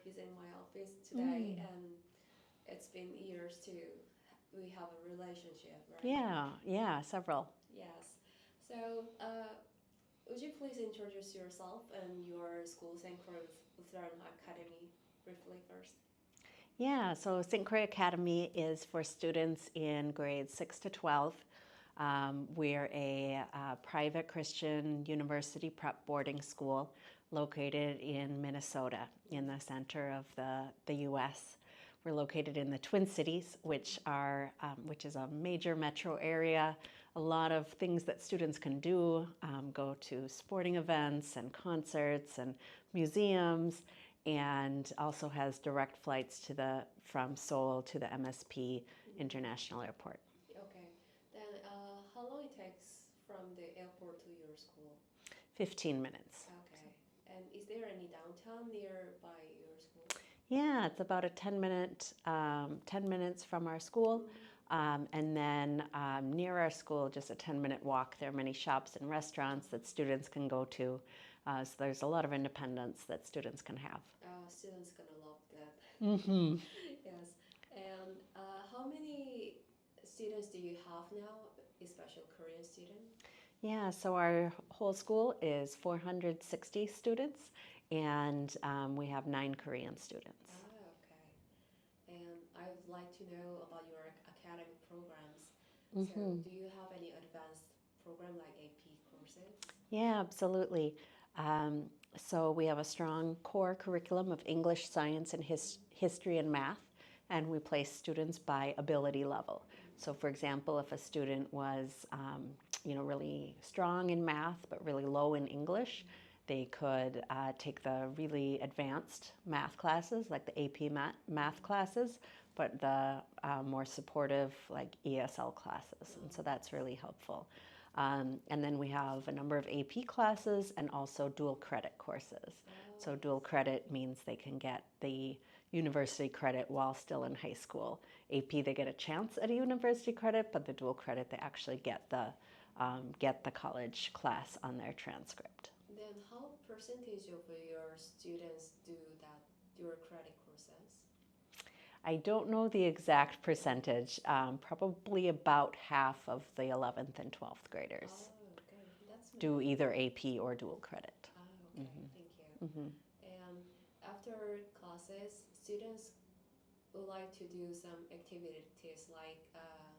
visiting my office today, and it's been years we have a relationship, right? Yeah, several. Yes. So, would you please introduce yourself and your school, Saint Croix Lutheran Academy, briefly first? Yeah, so Saint Croix Academy is for students in grades 6 to 12. We're a private Christian university prep boarding school located in Minnesota, in the center of the U.S. We're located in the Twin Cities, which is a major metro area. A lot of things that students can do, go to sporting events and concerts and museums, and also has direct flights from Seoul to the MSP International Airport. Okay. Then how long it takes from the airport to your school? 15 minutes. Okay. And is there any downtown nearby your school? Yeah, it's about a 10 minutes from our school. And then near our school, just a 10-minute walk, there are many shops and restaurants that students can go to. So there's a lot of independence that students can have. Students gonna love that. Mm-hmm. Yes. And how many students do you have now, especially Korean students? Yeah, so our whole school is 460 students, and we have 9 Korean students. Okay. And I would like to know about your academic programs. Mm-hmm. So do you have any advanced program like AP courses? Yeah, absolutely. So we have a strong core curriculum of English, science, and history and math, and we place students by ability level. So for example, if a student was really strong in math but really low in English, they could take the really advanced math classes, like the AP math classes, but the more supportive like ESL classes, and so that's really helpful. And then we have a number of AP classes and also dual credit courses. So dual credit means they can get the university credit while still in high school. AP, they get a chance at a university credit, but the dual credit, they actually get the college class on their transcript. Then how percentage of your students do that dual credit courses? I don't know the exact percentage. Probably about half of the 11th and 12th graders do either AP or dual credit. Okay, thank you. Mm-hmm. And after classes, students would like to do some activities like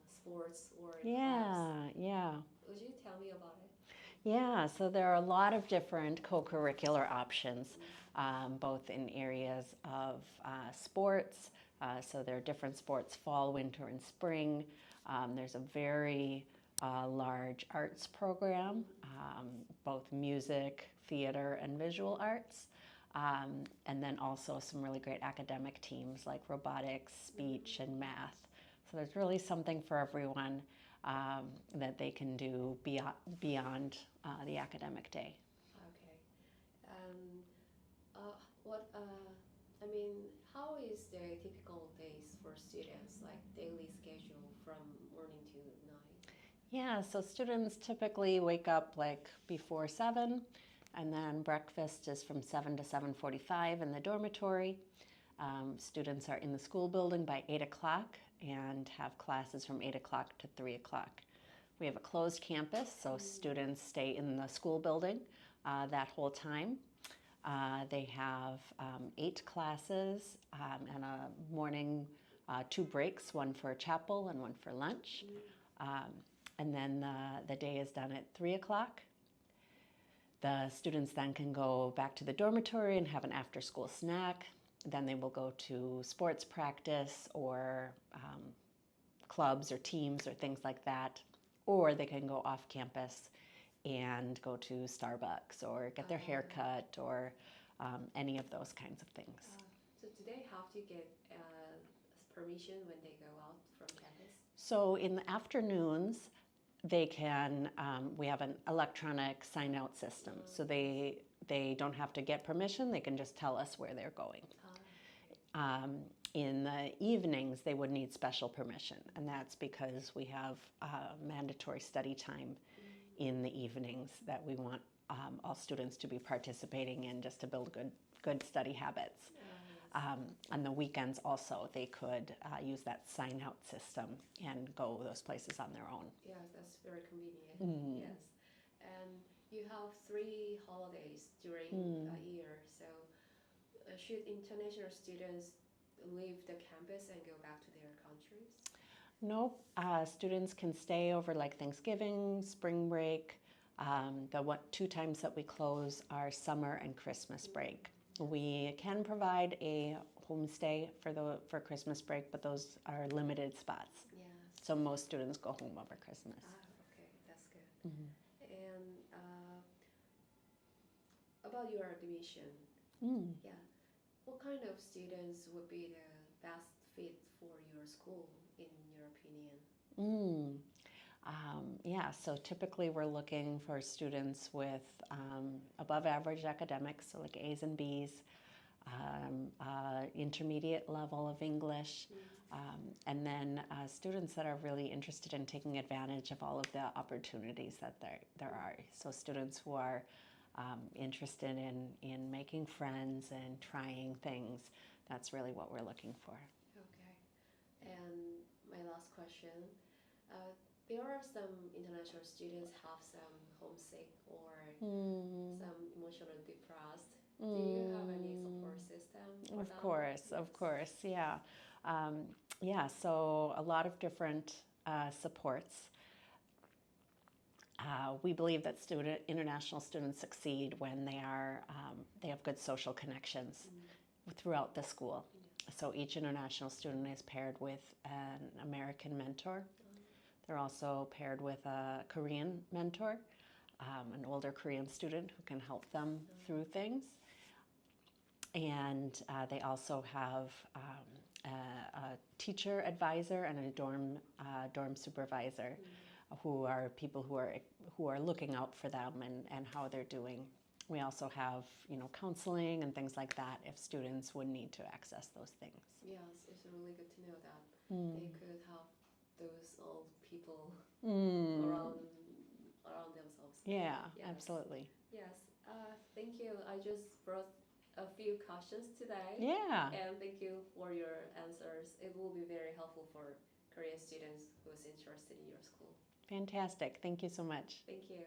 sports or clubs. Yeah. Would you tell me about it? Yeah, so there are a lot of different co-curricular options, both in areas of sports. So there are different sports, fall, winter, and spring. There's a very large arts program, both music, theater, and visual arts. And then also some really great academic teams like robotics, speech, and math. So there's really something for everyone that they can do beyond the academic day. Okay. How is the typical days for students, like daily schedule from morning to night? Yeah, so students typically wake up like before 7, and then breakfast is from 7 to 7:45 in the dormitory. Students are in the school building by 8 o'clock and have classes from 8 o'clock to 3 o'clock. We have a closed campus, so students stay in the school building that whole time. They have 8 classes and a morning 2 breaks, one for chapel and one for lunch. And then the day is done at 3 o'clock. The students then can go back to the dormitory and have an after-school snack. Then they will go to sports practice or clubs or teams or things like that. Or they can go off campus and go to Starbucks or get their hair cut or any of those kinds of things. So do they have to get permission when they go out from campus? So in the afternoons, they can, we have an electronic sign-out system. So they don't have to get permission, they can just tell us where they're going. In the evenings, they would need special permission, and that's because we have mandatory study time in the evenings that we want all students to be participating in just to build good study habits. On the weekends also, they could use that sign-out system and go those places on their own. Yeah, that's very convenient. Yes. And you have 3 holidays during a year, so should international students leave the campus and go back to their countries? Nope. Students can stay over like Thanksgiving, spring break. The 2 times that we close are summer and Christmas break. We can provide a homestay for Christmas break, but those are limited spots. Yes. So most students go home over Christmas. Okay, that's good. And about your admission, yeah, what kind of students would be the best fit for your school, in your opinion? Yeah, so typically we're looking for students with above average academics, so like A's and B's, intermediate level of English, and then students that are really interested in taking advantage of all of the opportunities that there are. So students who are interested in making friends and trying things, that's really what we're looking for. Okay. And my last question, there are some international students have some homesick or some emotionally depressed. Do you have any support system for Of them? course, yeah. Yeah, so a lot of different supports. We believe that international students succeed when they have good social connections throughout the school. So each international student is paired with an American mentor. They're also paired with a Korean mentor, an older Korean student who can help them through things. And they also have a teacher advisor and a dorm supervisor, who are people who are looking out for them and how they're doing. We also have, counseling and things like that if students would need to access those things. Yes, it's really good to know that they could have those old people around themselves. Yeah, yes. Absolutely. Yes, thank you. I just brought a few questions today. Yeah. And thank you for your answers. It will be very helpful for Korean students who's interested in your school. Fantastic. Thank you so much. Thank you.